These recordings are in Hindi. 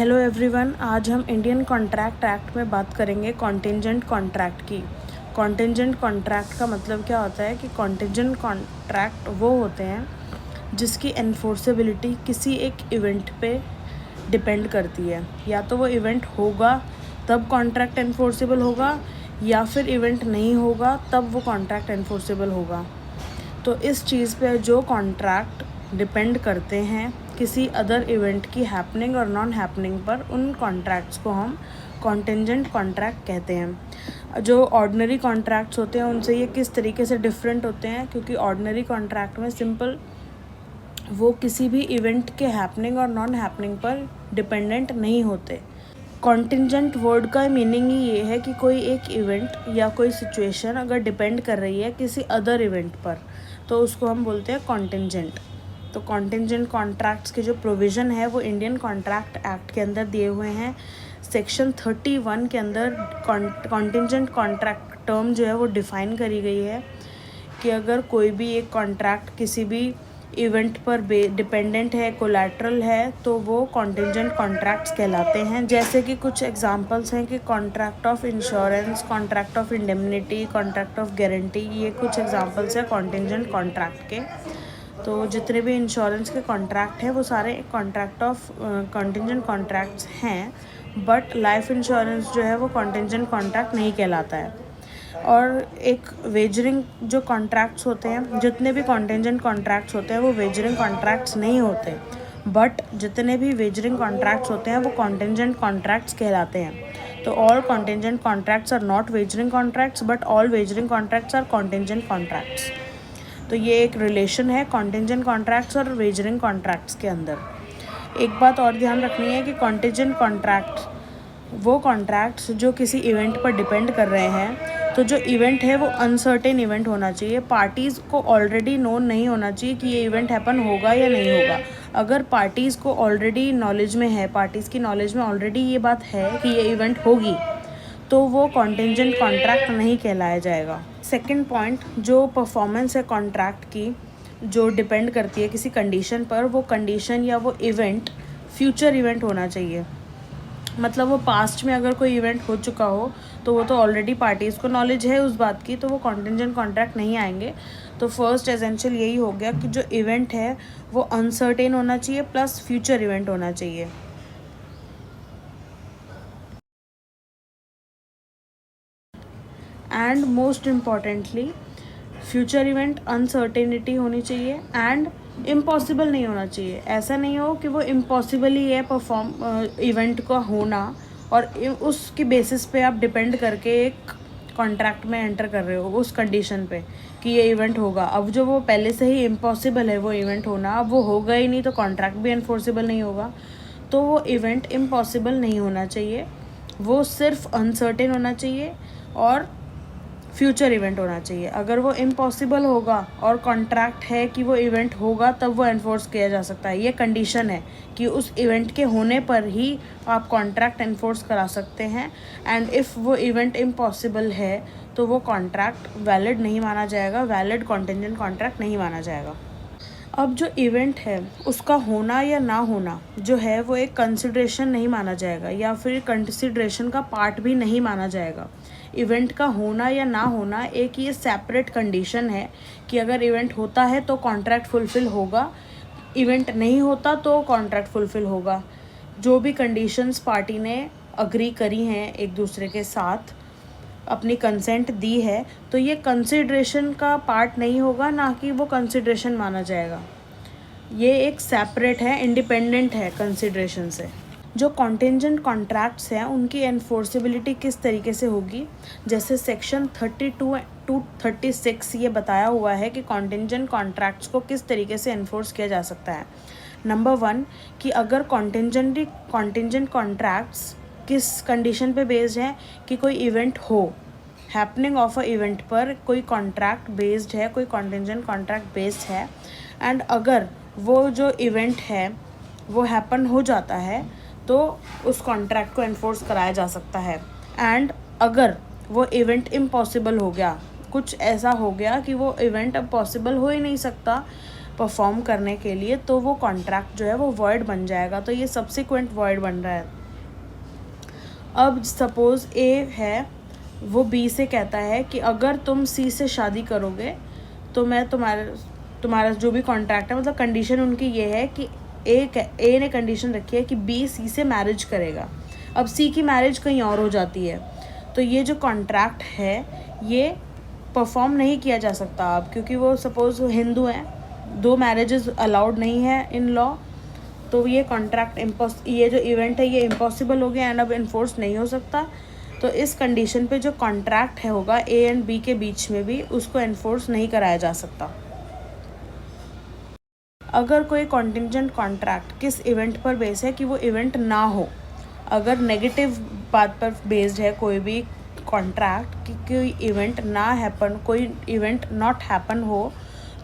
हेलो एवरीवन, आज हम इंडियन कॉन्ट्रैक्ट एक्ट में बात करेंगे कॉन्टिंजेंट कॉन्ट्रैक्ट की। कॉन्टिंजेंट कॉन्ट्रैक्ट का मतलब क्या होता है कि कॉन्टिंजेंट कॉन्ट्रैक्ट वो होते हैं जिसकी एनफोर्सेबिलिटी किसी एक इवेंट पे डिपेंड करती है। या तो वो इवेंट होगा तब कॉन्ट्रैक्ट एनफोर्सेबल होगा, या फिर इवेंट नहीं होगा तब वो कॉन्ट्रैक्ट एनफोर्सेबल होगा। तो इस चीज़ पे जो कॉन्ट्रैक्ट डिपेंड करते हैं किसी अदर इवेंट की हैपनिंग और नॉन हैपनिंग पर, उन कॉन्ट्रैक्ट्स को हम कॉन्टिंजेंट कॉन्ट्रैक्ट कहते हैं। जो ऑर्डिनरी कॉन्ट्रैक्ट्स होते हैं उनसे ये किस तरीके से डिफरेंट होते हैं, क्योंकि ऑर्डिनरी कॉन्ट्रैक्ट में सिंपल वो किसी भी इवेंट के हैपनिंग और नॉन हैपनिंग पर डिपेंडेंट नहीं होते। कॉन्टिंजेंट वर्ड का मीनिंग ही ये है कि कोई एक इवेंट या कोई सिचुएशन अगर डिपेंड कर रही है किसी अदर इवेंट पर तो उसको हम बोलते हैं कॉन्टिंजेंट। तो कॉन्टिंजेंट कॉन्ट्रैक्ट्स के जो प्रोविज़न है वो इंडियन कॉन्ट्रैक्ट एक्ट के अंदर दिए हुए हैं। सेक्शन 31 के अंदर कॉन्टिंजेंट कॉन्ट्रैक्ट टर्म जो है वो डिफ़ाइन करी गई है कि अगर कोई भी एक कॉन्ट्रैक्ट किसी भी इवेंट पर डिपेंडेंट है, कोलैटरल है, तो वो कॉन्टिंजेंट कॉन्ट्रैक्ट्स कहलाते हैं। जैसे कि कुछ एग्जांपल्स हैं कि contract of insurance, contract of indemnity, contract of guarantee, ये कुछ एग्जांपल्स हैं कॉन्टिंजेंट कॉन्ट्रैक्ट के। तो जितने भी इंश्योरेंस के कॉन्ट्रैक्ट हैं वो सारे कॉन्ट्रैक्ट ऑफ कॉन्टिंजेंट कॉन्ट्रैक्ट्स हैं, बट लाइफ इंश्योरेंस जो है वो कॉन्टिंजेंट कॉन्ट्रैक्ट नहीं कहलाता है। और एक वेजरिंग जो कॉन्ट्रैक्ट्स होते हैं, जितने भी कॉन्टिंजेंट कॉन्ट्रैक्ट्स होते हैं वो वेजरिंग कॉन्ट्रैक्ट्स नहीं होते, बट जितने भी वेजरिंग कॉन्ट्रैक्ट्स होते हैं वो कॉन्टिंजेंट कॉन्ट्रैक्ट्स कहलाते हैं। तो all contingent contracts are not wagering contracts, but all wagering contracts are contingent contracts. तो ये एक रिलेशन है कॉन्टिंजेंट कॉन्ट्रैक्ट्स और वेजरिंग कॉन्ट्रैक्ट्स के अंदर। एक बात और ध्यान रखनी है कि कॉन्टिंजेंट कॉन्ट्रैक्ट वो कॉन्ट्रैक्ट्स जो किसी इवेंट पर डिपेंड कर रहे हैं, तो जो इवेंट है वो अनसर्टेन इवेंट होना चाहिए। पार्टीज़ को ऑलरेडी नोन नहीं होना चाहिए कि ये इवेंट हैपन होगा या नहीं होगा। अगर पार्टीज़ को ऑलरेडी नॉलेज में है, पार्टीज़ की नॉलेज में ऑलरेडी ये बात है कि ये इवेंट होगी, तो वो कॉन्टिंजेंट कॉन्ट्रैक्ट नहीं कहलाया जाएगा। सेकंड पॉइंट, जो परफॉर्मेंस है कॉन्ट्रैक्ट की जो डिपेंड करती है किसी कंडीशन पर, वो कंडीशन या वो इवेंट फ्यूचर इवेंट होना चाहिए। मतलब वो पास्ट में अगर कोई इवेंट हो चुका हो तो वो तो ऑलरेडी पार्टीज़ को नॉलेज है उस बात की, तो वो कॉन्टिंजेंट कॉन्ट्रैक्ट नहीं आएंगे। तो फर्स्ट एसेंशियल यही हो गया कि जो इवेंट है वो अनसर्टेन होना चाहिए प्लस फ्यूचर इवेंट होना चाहिए। And most importantly future event uncertainty होनी चाहिए एंड इम्पॉसिबल नहीं होना चाहिए। ऐसा नहीं हो कि वो इम्पॉसिबल ही है इवेंट का होना और उसके बेसिस पे आप डिपेंड करके एक कॉन्ट्रैक्ट में एंटर कर रहे हो उस कंडीशन पे कि ये इवेंट होगा। अब जो वो पहले से ही इम्पॉसिबल है वो इवेंट होना, अब वो होगा ही नहीं तो कॉन्ट्रैक्ट भी एनफोर्सेबल नहीं होगा। तो वो इवेंट इम्पॉसिबल नहीं होना चाहिए, वो सिर्फ अनसर्टेन होना चाहिए और फ्यूचर इवेंट होना चाहिए। अगर वो इम्पॉसिबल होगा और कॉन्ट्रैक्ट है कि वो इवेंट होगा तब वो एनफोर्स किया जा सकता है। ये कंडीशन है कि उस इवेंट के होने पर ही आप कॉन्ट्रैक्ट एनफोर्स करा सकते हैं। एंड इफ़ वो इवेंट इम्पॉसिबल है तो वो कॉन्ट्रैक्ट वैलिड नहीं माना जाएगा, वैलिड कॉन्टिंजेंट कॉन्ट्रैक्ट नहीं माना जाएगा। अब जो इवेंट है उसका होना या ना होना जो है वो एक कंसिडरेशन नहीं माना जाएगा या फिर कंसिडरेशन का पार्ट भी नहीं माना जाएगा। इवेंट का होना या ना होना एक ये सेपरेट कंडीशन है कि अगर इवेंट होता है तो कॉन्ट्रैक्ट फुलफ़िल होगा, इवेंट नहीं होता तो कॉन्ट्रैक्ट फुलफ़िल होगा। जो भी कंडीशंस पार्टी ने अग्री करी हैं एक दूसरे के साथ, अपनी कंसेंट दी है, तो ये कंसिडरेशन का पार्ट नहीं होगा, ना कि वो कंसिडरेशन माना जाएगा। ये एक सेपरेट है, इंडिपेंडेंट है कंसिडरेशन से। जो कॉन्टिंजेंट कॉन्ट्रैक्ट्स हैं उनकी एनफोर्सेबिलिटी किस तरीके से होगी, जैसे सेक्शन 32 टू 36 ये बताया हुआ है कि कॉन्टिंजेंट कॉन्ट्रैक्ट्स को किस तरीके से एनफोर्स किया जा सकता है। नंबर 1 कि अगर कॉन्टिंजेंट कॉन्ट्रैक्ट्स किस कंडीशन पे बेस्ड हैं कि कोई इवेंट हो, हैपनिंग ऑफ अ इवेंट पर कोई कॉन्ट्रैक्ट बेस्ड है, कोई कॉन्टिंजेंट कॉन्ट्रैक्ट बेस्ड है, एंड अगर वो जो इवेंट है वो हैपन हो जाता है तो उस कॉन्ट्रैक्ट को एनफोर्स कराया जा सकता है। एंड अगर वो इवेंट इम्पॉसिबल हो गया, कुछ ऐसा हो गया कि वो इवेंट अब पॉसिबल हो ही नहीं सकता, परफॉर्म करने के लिए, तो वो कॉन्ट्रैक्ट जो है वो वॉइड बन जाएगा। तो ये सब्सिक्वेंट वॉइड बन रहा है। अब सपोज़ ए है, वो बी से कहता है कि अगर तुम सी से शादी करोगे तो मैं तुम्हारा जो भी कॉन्ट्रैक्ट है, मतलब कंडीशन उनकी ये है कि ए ने कंडीशन रखी है कि बी सी से मैरिज करेगा। अब सी की मैरिज कहीं और हो जाती है, तो ये जो कॉन्ट्रैक्ट है ये परफॉर्म नहीं किया जा सकता अब, क्योंकि वो सपोज़ हिंदू हैं, 2 मैरिजेस अलाउड नहीं है इन लॉ, तो ये कॉन्ट्रैक्ट ये जो इवेंट है ये इम्पॉसिबल हो गया एंड अब इन्फोर्स नहीं हो सकता। तो इस कंडीशन पे जो कॉन्ट्रैक्ट है होगा ए एंड बी के बीच में भी, उसको इन्फोर्स नहीं कराया जा सकता। अगर कोई कॉन्टिंजेंट कॉन्ट्रैक्ट किस इवेंट पर बेस है कि वो इवेंट ना हो, अगर नेगेटिव बात पर बेस्ड है कोई भी कॉन्ट्रैक्ट कि कोई इवेंट ना हैपन, कोई इवेंट नॉट हैपन हो,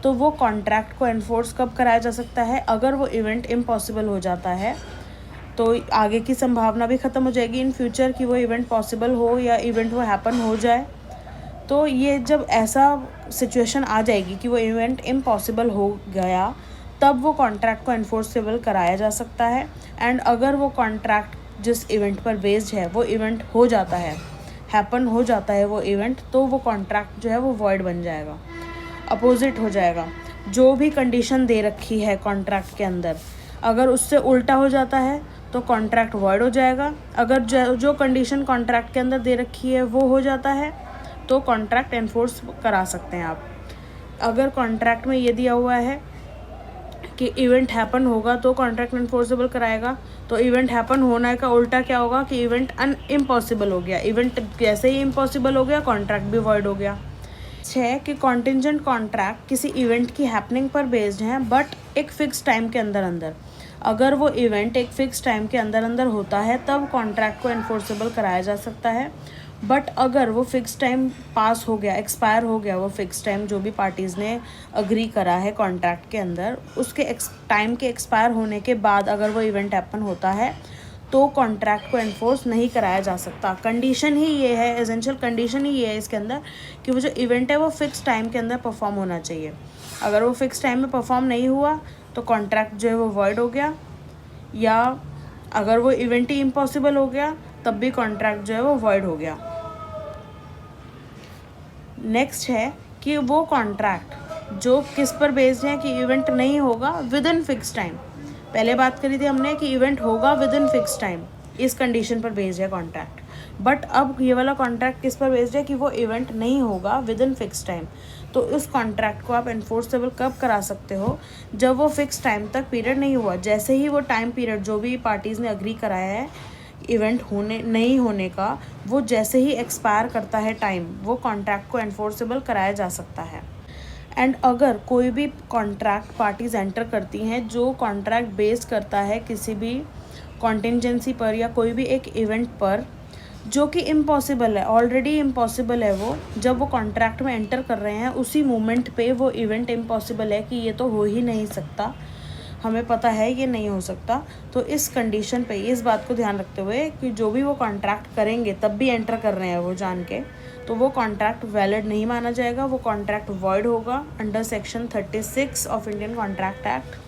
तो वो कॉन्ट्रैक्ट को एनफोर्स कब कराया जा सकता है? अगर वो इवेंट इम्पॉसिबल हो जाता है, तो आगे की संभावना भी ख़त्म हो जाएगी इन फ्यूचर कि वो इवेंट पॉसिबल हो या इवेंट वो हैपन हो जाए। तो ये जब ऐसा सिचुएशन आ जाएगी कि वो इवेंट इम्पॉसिबल हो गया, तब वो कॉन्ट्रैक्ट को एनफोर्सेबल कराया जा सकता है। एंड अगर वो कॉन्ट्रैक्ट जिस इवेंट पर बेस्ड है वो इवेंट हो जाता है, हैपन हो जाता है वो इवेंट, तो वो कॉन्ट्रैक्ट जो है वो वॉइड बन जाएगा, अपोजिट हो जाएगा। जो भी कंडीशन दे रखी है कॉन्ट्रैक्ट के अंदर, अगर उससे उल्टा हो जाता है तो कॉन्ट्रैक्ट वॉइड हो जाएगा। अगर जो कंडीशन कॉन्ट्रैक्ट के अंदर दे रखी है वो हो जाता है तो कॉन्ट्रैक्ट एनफोर्स करा सकते हैं आप। अगर कॉन्ट्रैक्ट में ये दिया हुआ है कि इवेंट हैपन होगा तो कॉन्ट्रैक्ट इन्फोर्सेबल कराएगा, तो इवेंट हैपन होने का उल्टा क्या होगा कि इवेंट इम्पॉसिबल हो गया। इवेंट जैसे ही इम्पॉसिबल हो गया, कॉन्ट्रैक्ट भी वॉइड हो गया। 6 कि कॉन्टिंजेंट कॉन्ट्रैक्ट किसी इवेंट की हैपनिंग पर बेस्ड हैं बट एक फ़िक्स टाइम के अंदर अगर वो इवेंट एक फ़िक्स टाइम के अंदर होता है तब कॉन्ट्रैक्ट को इन्फोर्सेबल कराया जा सकता है। बट अगर वो फ़िक्स टाइम पास हो गया, एक्सपायर हो गया, वो फ़िक्स टाइम जो भी पार्टीज़ ने अग्री करा है कॉन्ट्रैक्ट के अंदर, उसके टाइम के एक्सपायर होने के बाद अगर वो इवेंट हैपन होता है तो कॉन्ट्रैक्ट को एनफोर्स नहीं कराया जा सकता। कंडीशन ही ये है, एसेंशियल कंडीशन ही ये है इसके अंदर कि वो जो इवेंट है वो फ़िक्स टाइम के अंदर परफॉर्म होना चाहिए। अगर वो फ़िक्स टाइम में परफॉर्म नहीं हुआ तो कॉन्ट्रैक्ट जो है वो वॉइड हो गया, या अगर वो इवेंट ही इम्पॉसिबल हो गया तब भी कॉन्ट्रैक्ट जो है वो वॉइड हो गया। नेक्स्ट है कि वो कॉन्ट्रैक्ट जो किस पर बेस्ड है कि इवेंट नहीं होगा विद इन फिक्स टाइम। पहले बात करी थी हमने कि इवेंट होगा विद इन फिक्स टाइम, इस कंडीशन पर बेस्ड है कॉन्ट्रैक्ट। बट अब ये वाला कॉन्ट्रैक्ट किस पर बेस्ड है कि वो इवेंट नहीं होगा विद इन फिक्स टाइम। तो उस कॉन्ट्रैक्ट को आप एनफोर्सेबल कब करा सकते हो? जब वो फिक्स टाइम तक पीरियड नहीं हुआ। जैसे ही वो टाइम पीरियड जो भी पार्टीज़ ने अग्री कराया है इवेंट होने नहीं होने का, वो जैसे ही एक्सपायर करता है टाइम, वो कॉन्ट्रैक्ट को एनफोर्सेबल कराया जा सकता है। एंड अगर कोई भी कॉन्ट्रैक्ट पार्टीज एंटर करती हैं जो कॉन्ट्रैक्ट बेस करता है किसी भी कॉन्टिंजेंसी पर या कोई भी एक इवेंट पर जो कि इम्पॉसिबल है, ऑलरेडी इम्पॉसिबल है, वो जब वो कॉन्ट्रैक्ट में एंटर कर रहे हैं उसी मोमेंट पे वो इवेंट इम्पॉसिबल है कि ये तो हो ही नहीं सकता, हमें पता है ये नहीं हो सकता, तो इस कंडीशन पे इस बात को ध्यान रखते हुए कि जो भी वो कॉन्ट्रैक्ट करेंगे तब भी एंटर कर रहे हैं वो जान के, तो वो कॉन्ट्रैक्ट वैलिड नहीं माना जाएगा, वो कॉन्ट्रैक्ट वॉइड होगा under section 36 of Indian contract act.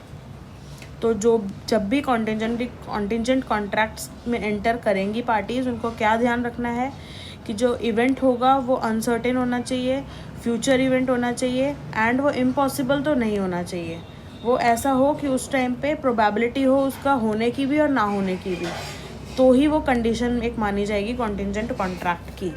तो जब भी कॉन्टिंजेंट कॉन्ट्रैक्ट्स में एंटर करेंगी पार्टीज़, उनको क्या ध्यान रखना है कि जो इवेंट होगा वो अनसर्टेन होना चाहिए, फ्यूचर इवेंट होना चाहिए, एंड वो इम्पॉसिबल तो नहीं होना चाहिए। वो ऐसा हो कि उस टाइम पे प्रोबेबिलिटी हो उसका होने की भी और ना होने की भी, तो ही वो कंडीशन एक मानी जाएगी कॉन्टिंजेंट कॉन्ट्रैक्ट की।